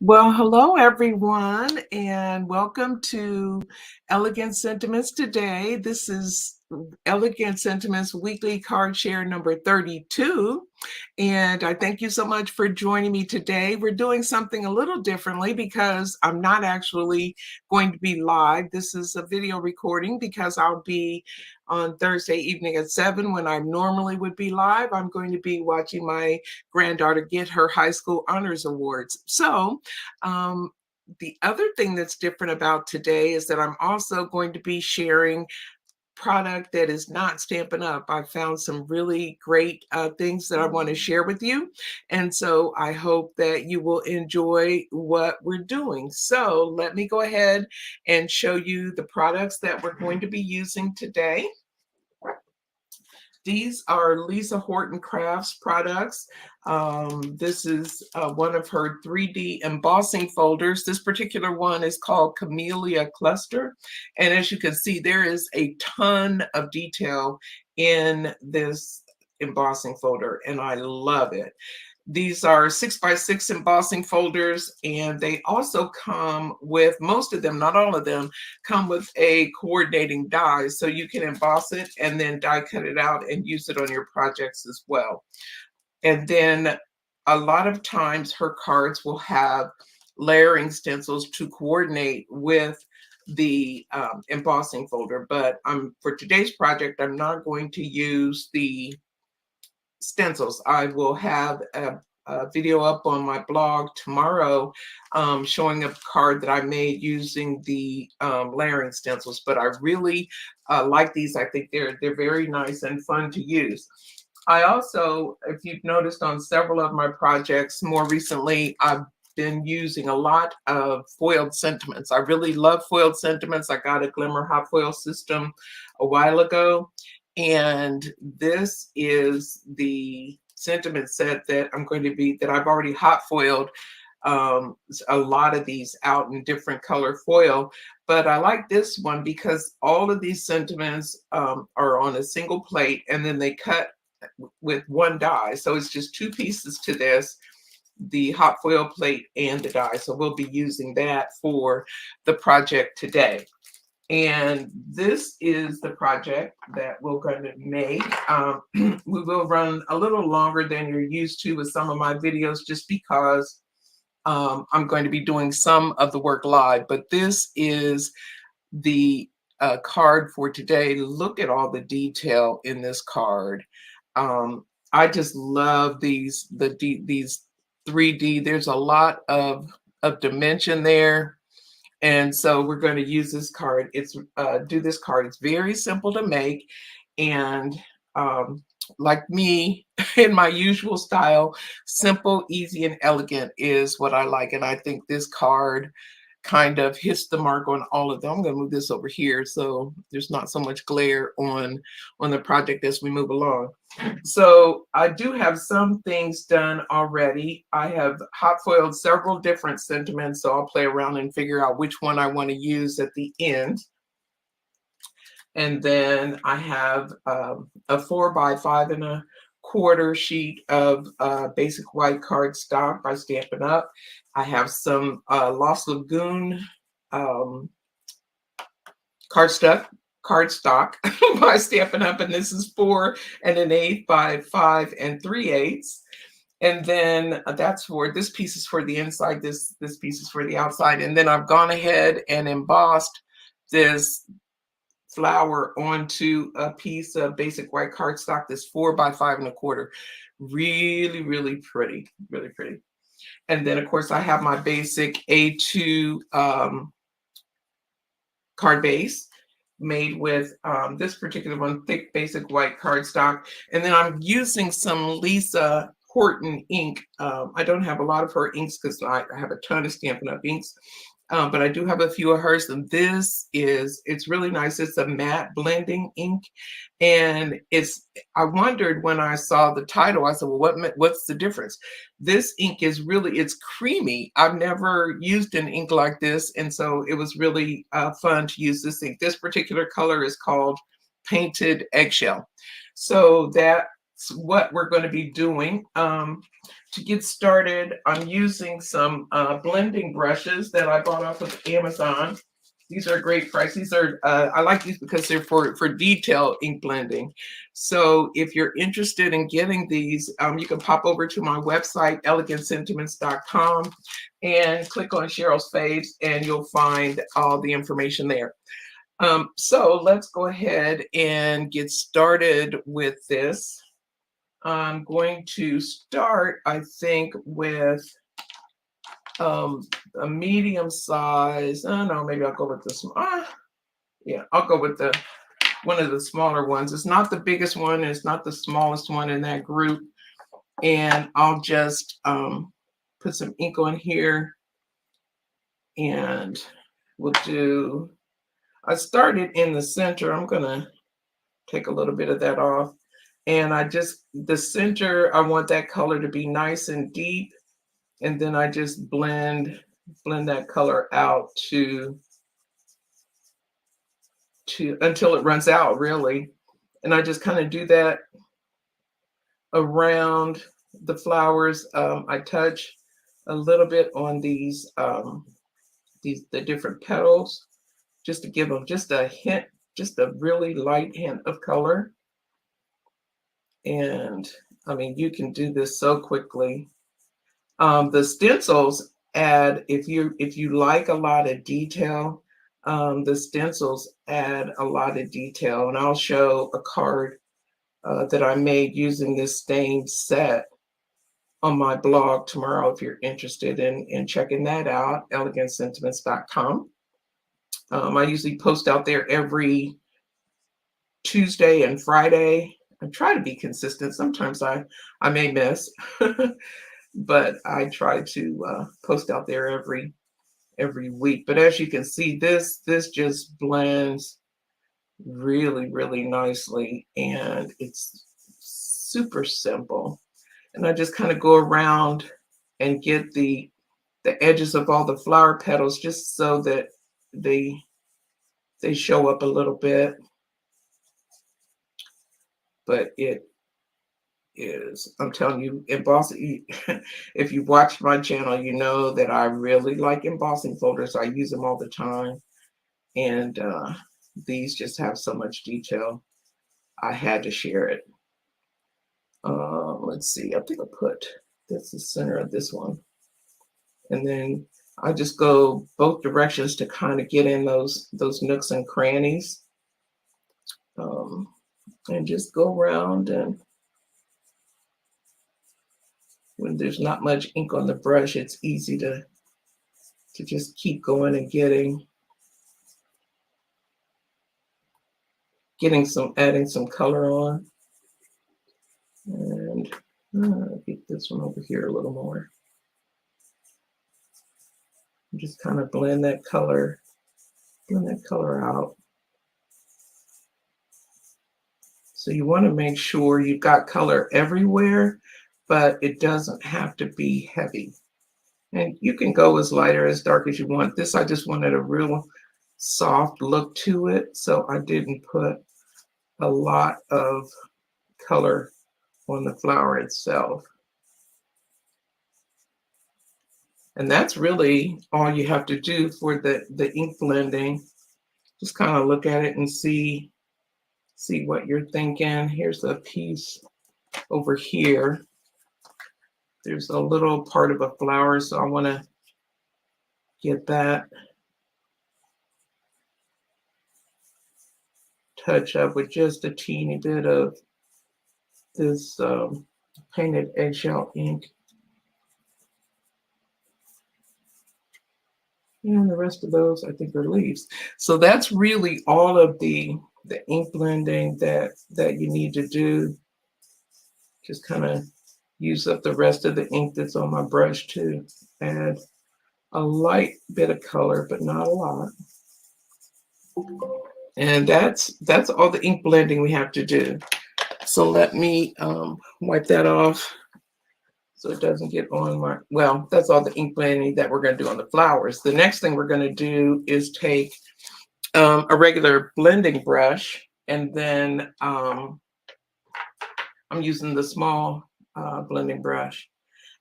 Well, hello everyone, and welcome to Elegant Sentiments today. This is Elegant Sentiments Weekly Card Share number 32. And I thank you so much for joining me today. We're doing something a little differently because I'm not actually going to be live. This is a video recording because I'll be on Thursday evening at 7 when I normally would be live. I'm going to be watching my granddaughter get her high school honors awards. So the other thing that's different about today is that I'm also going to be sharing product that is not Stampin' Up. I found some really great things that I want to share with you. And so I hope that you will enjoy what we're doing. So let me go ahead and show you the products that we're going to be using today. These are Lisa Horton Crafts products. This is one of her 3D embossing folders. This particular one is called Camellia Cluster. And as you can see, there is a ton of detail in this embossing folder, and I love it. These are 6x6 embossing folders, and they also come with, most of them, not all of them, come with a coordinating die, so you can emboss it and then die cut it out and use it on your projects as well. And then a lot of times her cards will have layering stencils to coordinate with the embossing folder, but for today's project, I'm not going to use the stencils. I will have a video up on my blog tomorrow showing a card that I made using the layering stencils, but I really like these. I think they're very nice and fun to use. I also, if you've noticed on several of my projects more recently, I've been using a lot of foiled sentiments. I really love foiled sentiments. I got a Glimmer hot foil system a while ago, and this is the sentiment set that I've already hot foiled a lot of these out in different color foil, but I like this one because all of these sentiments are on a single plate, and then they cut with one die. So it's just two pieces to this, the hot foil plate and the die. So we'll be using that for the project today. And this is the project that we're going to make. We will run a little longer than you're used to with some of my videos just because I'm going to be doing some of the work live. But this is the card for today. Look at all the detail in this card. I just love these 3D. There's a lot of dimension there. And so we're going to use this card. It's do this card. It's very simple to make, and like me, in my usual style, simple, easy, and elegant is what I like. And I think this card kind of hits the mark on all of them. I'm going to move this over here so there's not so much glare on the project as we move along. So I do have some things done already. I have hot foiled several different sentiments, so I'll play around and figure out which one I want to use at the end. And then I have a 4x5 1/4 sheet of basic white cardstock by Stampin' Up. I have some Lost Lagoon cardstock by Stampin' Up, and this is 4 1/8 by 5 3/8. And then that's for, this piece is for the inside, this piece is for the outside. And then I've gone ahead and embossed this flower onto a piece of basic white cardstock, this 4x5 1/4. Really, really pretty, really pretty. And then of course I have my basic A2 card base made with this particular one, thick basic white cardstock. And then I'm using some Lisa Horton ink. I don't have a lot of her inks because I have a ton of Stampin' Up inks. But I do have a few of hers, and it's really nice. It's a matte blending ink, and I wondered when I saw the title, I said, well, what's the difference? This ink is it's creamy. I've never used an ink like this, and so it was really fun to use this ink. This particular color is called Painted Eggshell. So that that's what we're going to be doing. To get started, I'm using some blending brushes that I bought off of Amazon. These are a great price. These are, I like these because they're for detail ink blending. So if you're interested in getting these, you can pop over to my website, elegantsentiments.com, and click on Cheryl's Faves, and you'll find all the information there. So let's go ahead and get started with this. I'm going to start, I think, with a medium size. Oh no, maybe I'll go with this one. Yeah, I'll go with one of the smaller ones. It's not the biggest one, and it's not the smallest one in that group. And I'll just put some ink on here, and we'll do. I started in the center. I'm gonna take a little bit of that off. And the center, I want that color to be nice and deep. And then I just blend that color out to until it runs out, really. And I just kind of do that around the flowers. I touch a little bit on the different petals, just to give them just a hint, just a really light hint of color. And I mean, you can do this so quickly. The stencils add, if you like a lot of detail, the stencils add a lot of detail. And I'll show a card that I made using this stained set on my blog tomorrow if you're interested in checking that out, elegantsentiments.com. I usually post out there every Tuesday and Friday. I try to be consistent. Sometimes I may miss, but I try to post out there every week. But as you can see, this just blends really, really nicely, and it's super simple. And I just kind of go around and get the edges of all the flower petals just so that they show up a little bit. But it is, I'm telling you, embossing. If you've watched my channel, you know that I really like embossing folders. I use them all the time. And these just have so much detail. I had to share it. Let's see, I think I put this the center of this one. And then I just go both directions to kind of get in those nooks and crannies. And just go around, and when there's not much ink on the brush, it's easy to just keep going and adding some color on. And get this one over here a little more. Just kind of blend that color out. So you want to make sure you've got color everywhere, but it doesn't have to be heavy. And you can go as light or as dark as you want. This, I just wanted a real soft look to it, so I didn't put a lot of color on the flower itself. And that's really all you have to do for the ink blending. Just kind of look at it and see what you're thinking. Here's a piece over here. There's a little part of a flower, so I want to get that touch up with just a teeny bit of this painted eggshell ink. And the rest of those, I think, are leaves. So that's really all of the ink blending that you need to do. Just kind of use up the rest of the ink that's on my brush to add a light bit of color, but not a lot. And that's all the ink blending we have to do. So let me wipe that off so it doesn't get on my, well, that's all the ink blending that we're going to do on the flowers. The next thing we're going to do is take a regular blending brush, and then I'm using the small blending brush,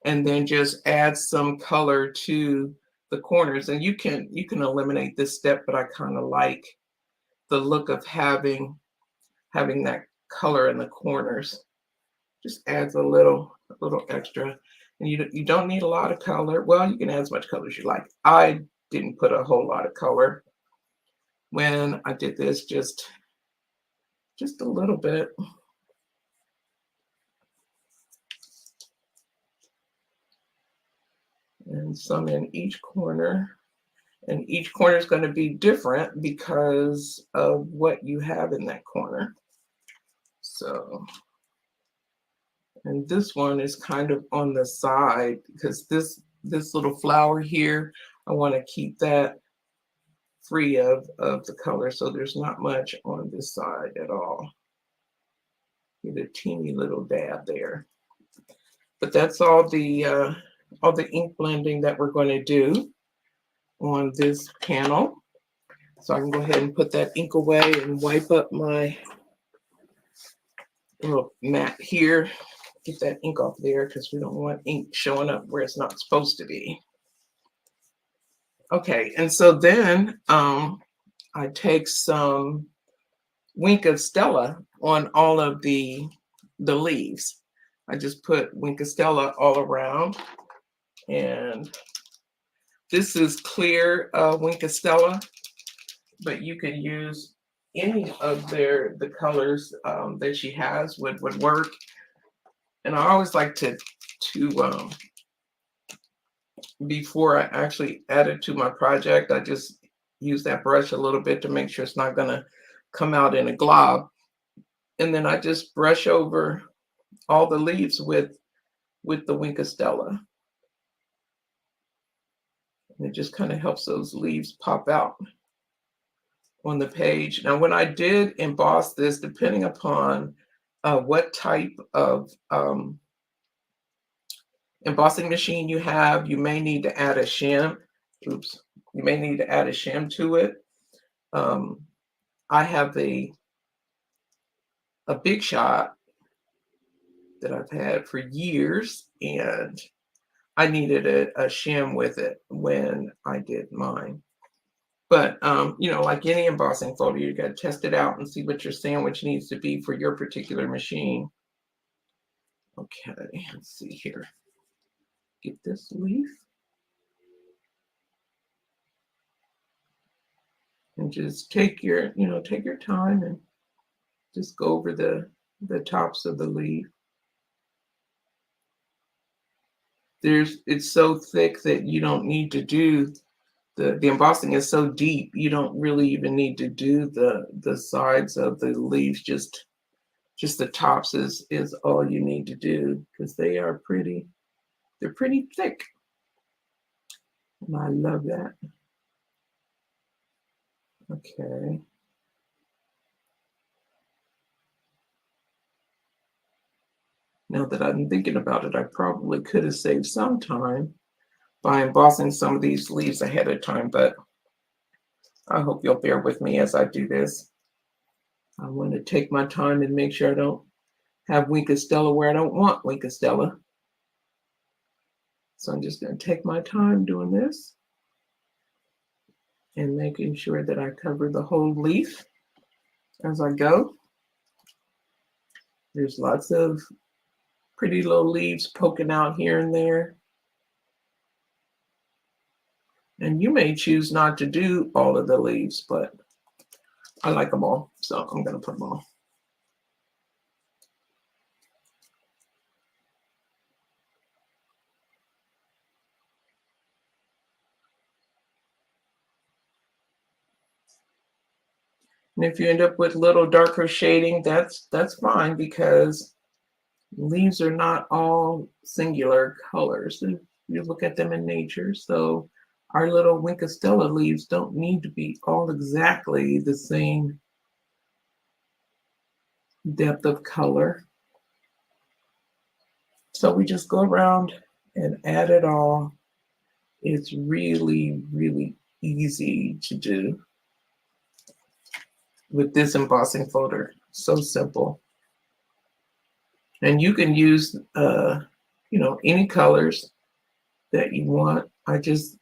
and then just add some color to the corners. And you can eliminate this step, but I kind of like the look of having that color in the corners. Just adds a little extra. And you don't need a lot of color. Well, you can add as much color as you like. I didn't put a whole lot of color when I did this, just a little bit. And some in each corner. And each corner is going to be different because of what you have in that corner. So, and this one is kind of on the side because this little flower here, I want to keep that free of the color, so there's not much on this side at all. Get a teeny little dab there. But that's all the ink blending that we're going to do on this panel. So I can go ahead and put that ink away and wipe up my little mat here. Get that ink off there because we don't want ink showing up where it's not supposed to be. Okay, and so then I take some Wink of Stella on all of the leaves. I just put Wink of Stella all around, and this is clear Wink of Stella, but you could use any of the colors that she has would work. And I always like to before I actually add it to my project, I just use that brush a little bit to make sure it's not going to come out in a glob. And then I just brush over all the leaves with the Wink of Stella. And it just kind of helps those leaves pop out on the page. Now, when I did emboss this, depending upon what type of embossing machine you have, you may need to add a shim. Oops. You may need to add a shim to it. I have a Big Shot that I've had for years, and I needed a shim with it when I did mine. But, you know, like any embossing folder, you got to test it out and see what your sandwich needs to be for your particular machine. Okay, let's see here. Get this leaf. And just take your, take your time and just go over the tops of the leaf. It's so thick that you don't need to do the embossing is so deep, you don't really even need to do the sides of the leaves. Just the tops is all you need to do, because they're pretty thick. And I love that. Okay. Now that I'm thinking about it, I probably could have saved some time by embossing some of these leaves ahead of time, but I hope you'll bear with me as I do this. I want to take my time and make sure I don't have Wink of Stella where I don't want Wink of Stella. So I'm just going to take my time doing this and making sure that I cover the whole leaf as I go. There's lots of pretty little leaves poking out here and there. And you may choose not to do all of the leaves, but I like them all, so I'm going to put them all. And if you end up with little darker shading, that's fine, because leaves are not all singular colors. If you look at them in nature, so our little Wink of Stella leaves don't need to be all exactly the same depth of color. So we just go around and add it all. It's really, really easy to do with this embossing folder. So simple. And you can use, you know, any colors that you want. I just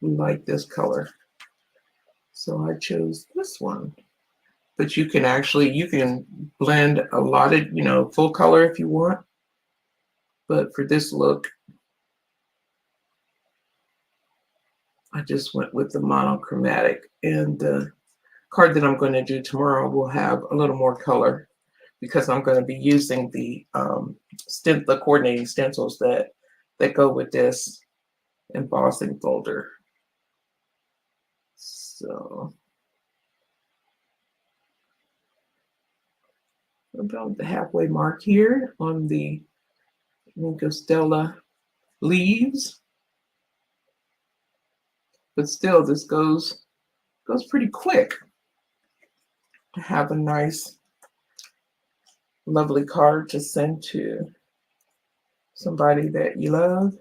like this color, so I chose this one. But you can actually, you can blend a lot of, you know, full color if you want. But for this look, I just went with the monochromatic. And the card that I'm going to do tomorrow will have a little more color because I'm going to be using the the coordinating stencils that go with this embossing folder. So about the halfway mark here on the Stella leaves, but still this goes pretty quick to have a nice, lovely card to send to somebody that you love,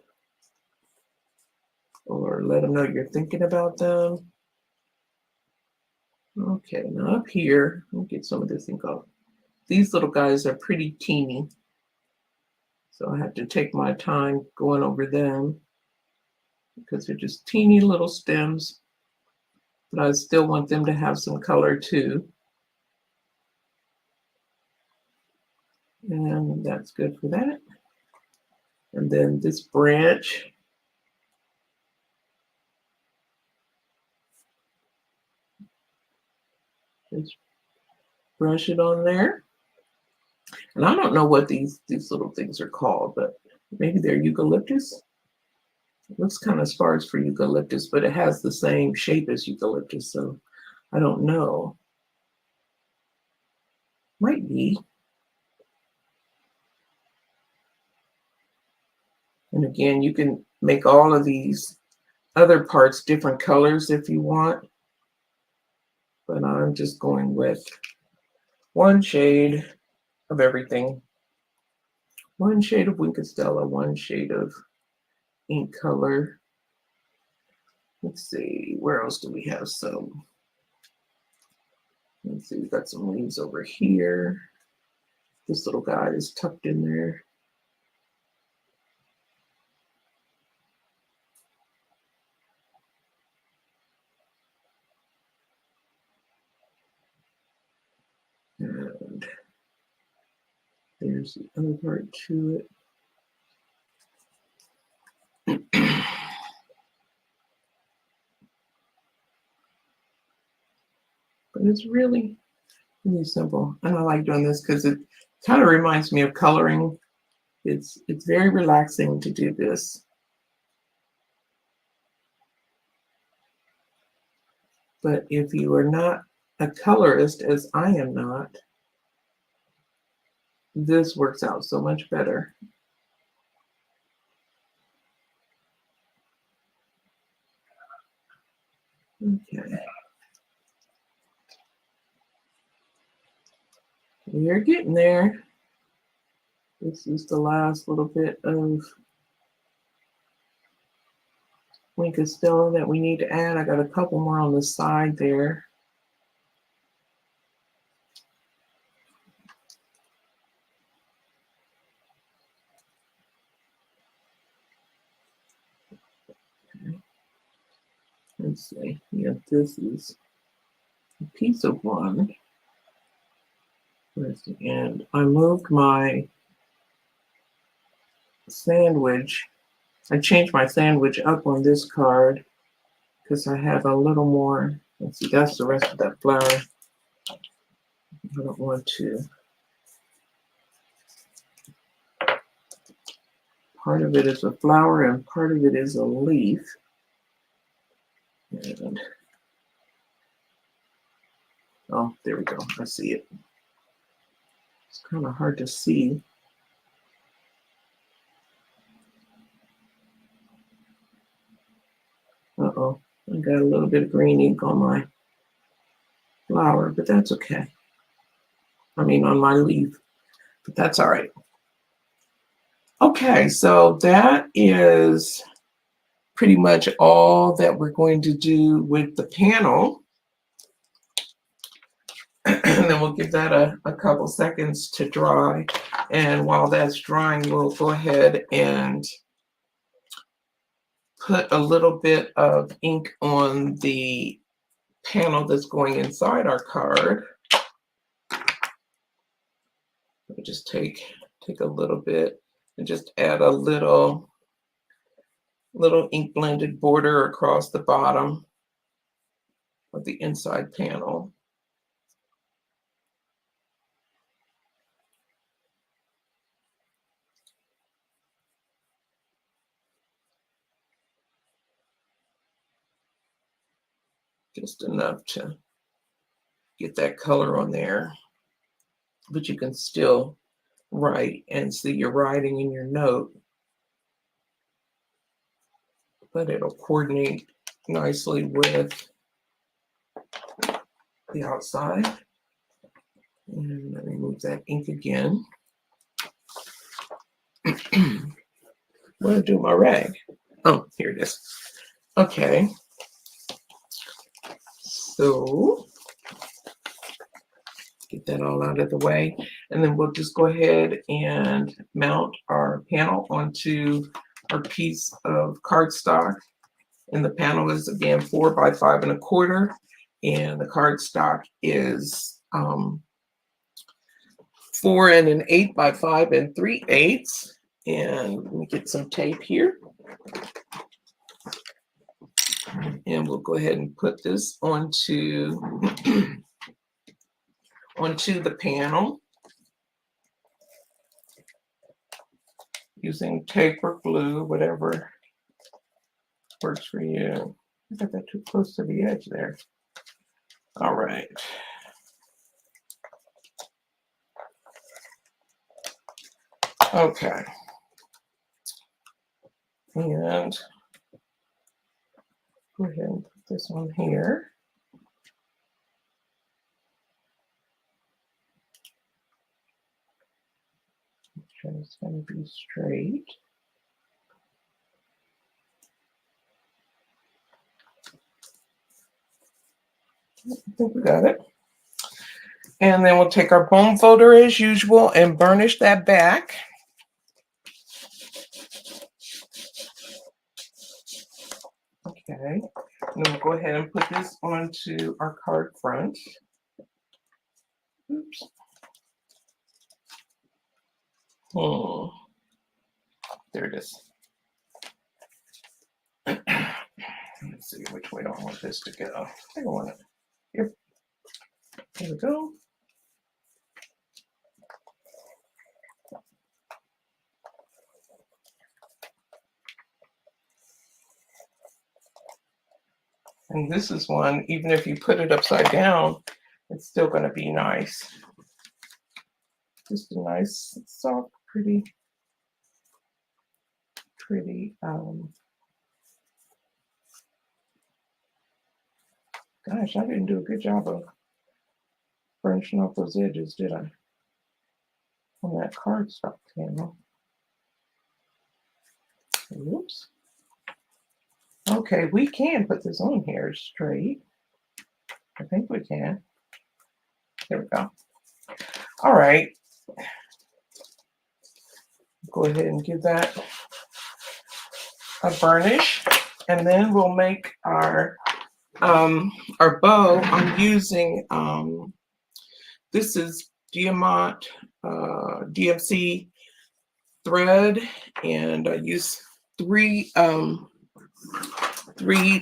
or let them know you're thinking about them. Okay, now up here, let me get some of this ink off. These little guys are pretty teeny, so I have to take my time going over them because they're just teeny little stems, but I still want them to have some color too. And that's good for that. And then this branch, just brush it on there. And I don't know what these little things are called, but maybe they're eucalyptus. It looks kind of sparse for eucalyptus, but it has the same shape as eucalyptus, so I don't know. Might be. And again, you can make all of these other parts different colors if you want, but I'm just going with one shade of everything. One shade of Stella, one shade of ink color. Let's see, where else do we have some? Let's see, we've got some leaves over here. This little guy is tucked in there. And there's the other part to it. But it's really, really simple. And I like doing this because it kind of reminds me of coloring. It's very relaxing to do this. But if you are not a colorist, as I am not, this works out so much better. Okay. We're getting there. This is the last little bit of Stella that we need to add. I got a couple more on the side there. Okay. Let's see. Yeah, this is a piece of one. Where's the end? I moved my sandwich. I changed my sandwich up on this card because I have a little more. Let's see, that's the rest of that flower. I don't want to. Part of it is a flower and part of it is a leaf. And oh, there we go. I see it. It's kind of hard to see. Uh-oh, I got a little bit of green ink on my flower, but that's okay. I mean, on my leaf, but that's all right. Okay, so that is pretty much all that we're going to do with the panel. And then we'll give that a couple seconds to dry. And while that's drying, we'll go ahead and put a little bit of ink on the panel that's going inside our card. Let me just take a little bit and just add a little ink blended border across the bottom of the inside panel. Just enough to get that color on there, but you can still write and see you're writing in your note, but it'll coordinate nicely with the outside. And let me move that ink again. I'm going to do my rag. Oh, here it is. Okay. So get that all out of the way. And then we'll just go ahead and mount our panel onto our piece of cardstock. And the panel is again 4 by 5 1/4. And the cardstock is 4 1/8 by 5 3/8. And let me get some tape here. And we'll go ahead and put this onto the panel using tape or glue, whatever works for you. I got that too close to the edge there. All right. Okay. And go ahead and put this on here. Make sure it's going to be straight. I think we got it. And then we'll take our bone folder as usual and burnish that back. Okay, and then we'll go ahead and put this onto our card front. Oops. Oh, there it is. Let's see which way do I want this to go. I think I want it here. There we go. And this is one, even if you put it upside down, it's still going to be nice. Just a nice, soft, pretty, gosh, I didn't do a good job of burnishing off those edges, did I? On that cardstock panel. Oops. Okay, we can put this on here straight. I think we can. There we go. All right. Go ahead and give that a burnish, and then we'll make our bow. I'm using this is Diamant DMC thread, and I use three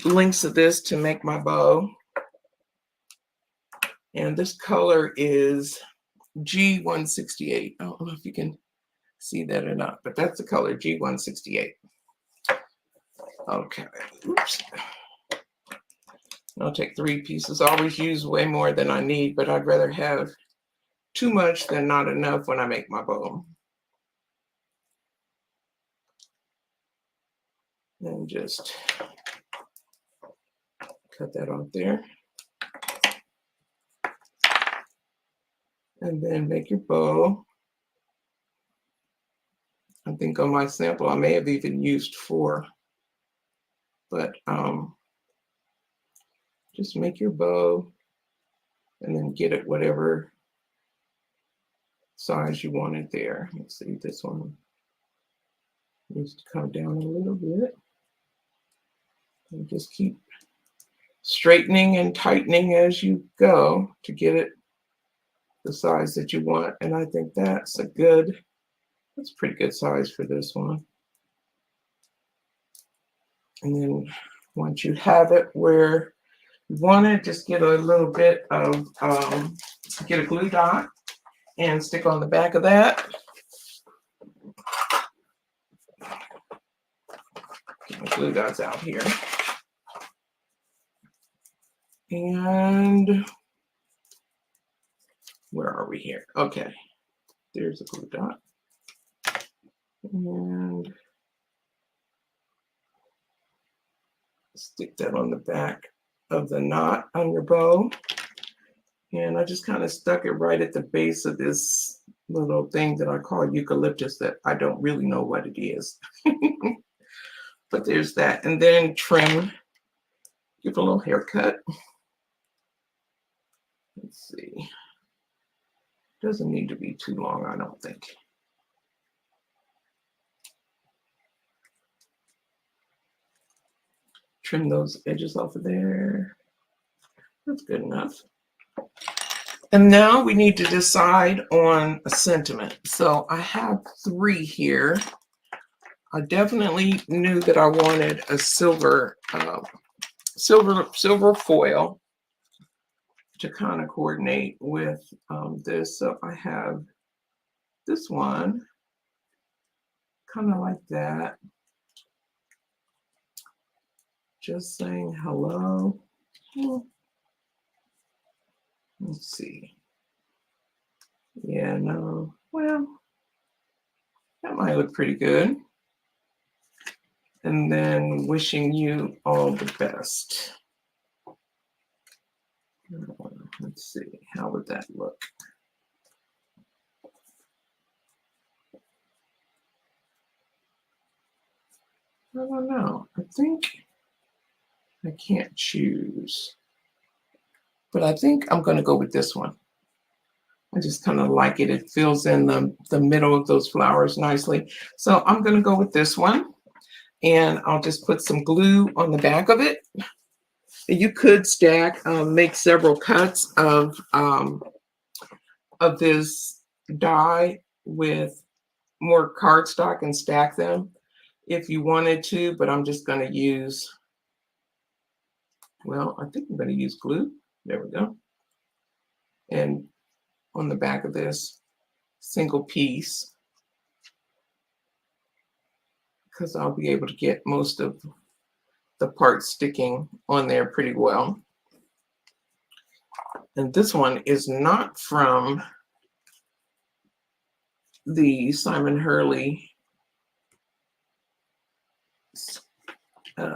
lengths of this to make my bow. And this color is G168. I don't know if you can see that or not, but that's the color G168. Okay, oops. I'll take 3 pieces. I always use way more than I need, but I'd rather have too much than not enough when I make my bow. And just cut that off there. And then make your bow. I think on my sample, I may have even used 4. But just make your bow and then get it whatever size you want it there. Let's see, this one needs to come down a little bit. And just keep straightening and tightening as you go to get it the size that you want. And I think that's a pretty good size for this one. And then once you have it where you want it, just get a little bit of, get a glue dot and stick on the back of that. Get my glue dots out here. And where are we here? Okay, there's a glue dot. And stick that on the back of the knot on your bow. And I just kind of stuck it right at the base of this little thing that I call eucalyptus that I don't really know what it is. But there's that. And then trim, give a little haircut. Let's see. Doesn't need to be too long, I don't think. Trim those edges off of there. That's good enough. And now we need to decide on a sentiment. So I have 3 here. I definitely knew that I wanted a silver foil to kind of coordinate with this. So I have this one, kind of like that. Just saying hello. Let's see. Yeah, no. Well, that might look pretty good. And then wishing you all the best. Let's see. How would that look? I don't know. I think I can't choose. But I think I'm going to go with this one. I just kind of like it. It fills in the middle of those flowers nicely. So I'm going to go with this one. And I'll just put some glue on the back of it. You could stack, make several cuts of this die with more cardstock and stack them if you wanted to, but I'm just going to use, well, I think I'm going to use glue. There we go. And on the back of this single piece, because I'll be able to get most of the parts sticking on there pretty well. And this one is not from the Simon Hurley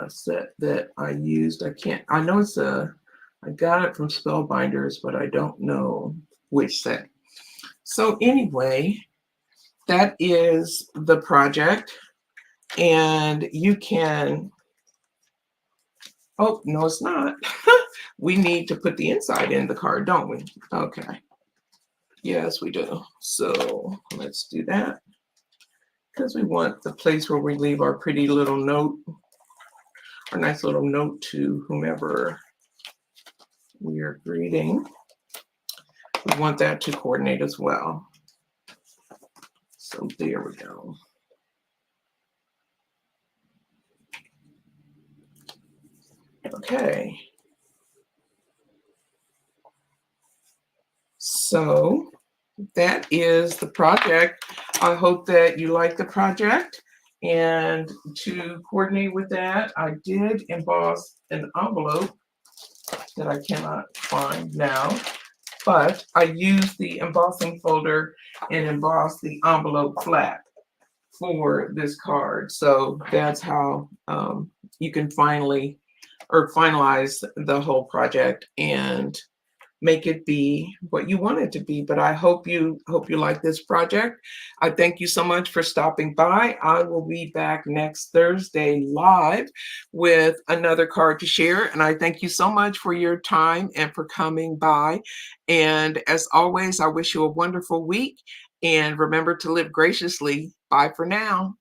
set that I used. I know I got it from Spellbinders, but I don't know which set. So anyway, that is the project. And you can, oh, no, it's not. We need to put the inside in the card, don't we? Okay. Yes, we do. So let's do that. Because we want the place where we leave our pretty little note, our nice little note to whomever we are greeting. We want that to coordinate as well. So there we go. Okay. So that is the project. I hope that you like the project. And to coordinate with that, I did emboss an envelope that I cannot find now, but I used the embossing folder and embossed the envelope flat for this card. So that's how you can finalize the whole project and make it be what you want it to be. But I hope you like this project. I thank you so much for stopping by. I will be back next Thursday live with another card to share. And I thank you so much for your time and for coming by. And as always, I wish you a wonderful week. And remember to live graciously. Bye for now.